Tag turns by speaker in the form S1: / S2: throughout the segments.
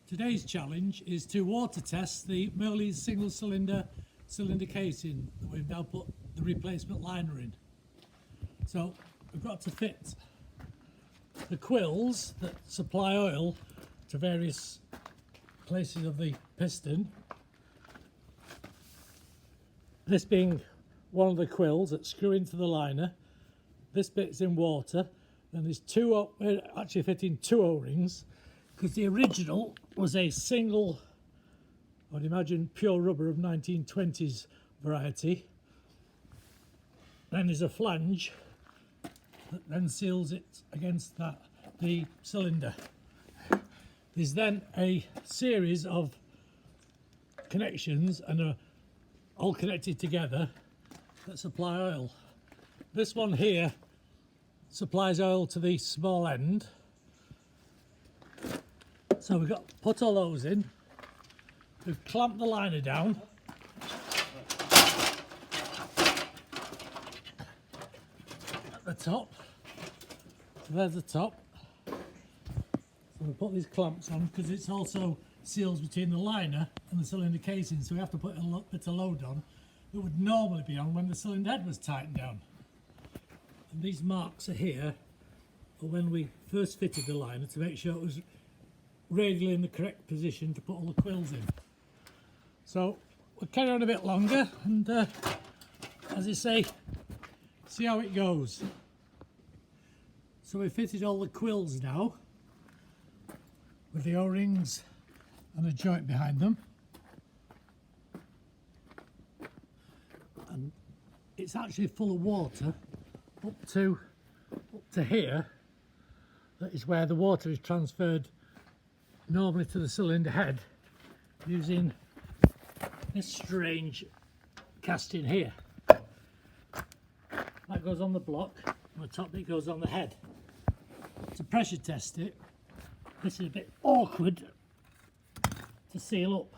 S1: Today's challenge is to water test the Mirrlees Single Cylinder casing that we've now put the replacement liner in. So we've got to fit the quills that supply oil to various places of the piston. This being one of the quills that screw into the liner. This bit's in water, and there's we're actually fitting two O-rings, because the original was a single, I'd imagine pure rubber of 1920s variety. Then there's a flange that then seals it against the cylinder. There's then a series of connections and are all connected together that supply oil. This one here supplies oil to the small end. So we've got put all those in. We've clamped the liner down. At the top. So there's the top. So we put these clamps on because it's also seals between the liner and the cylinder casing, so we have to put a bit of load on that would normally be on when the cylinder head was tightened down. And these marks are here for when we first fitted the liner to make sure it was radially in the correct position to put all the quills in. So we'll carry on a bit longer and as I say, see how it goes. So we fitted all the quills now with the O-rings and a joint behind them, and it's actually full of water up to here. That is where the water is transferred normally to the cylinder head using this strange casting here. That goes on the block, and the top bit goes on the head. To pressure test it, this is a bit awkward to seal up.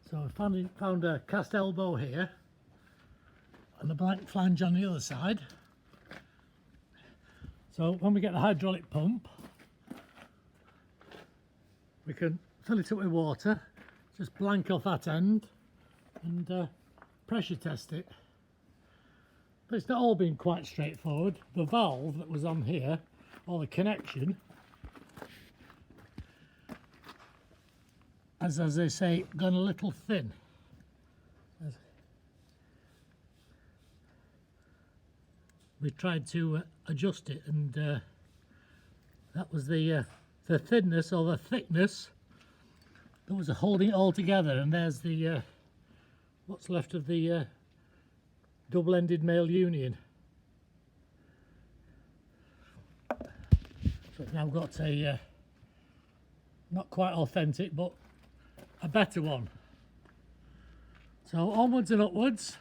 S1: So I found a cast elbow here and a blank flange on the other side. So when we get the hydraulic pump, we can fill it up with water, just blank off that end and pressure test it. But it's not all been quite straightforward. The valve that was on here, or the connection, as they say, gone a little thin. We tried to adjust it, and that was the thinness or the thickness that was holding it all together. And there's the what's left of the double-ended male union. So I've now got a not quite authentic but a better one. So onwards and upwards.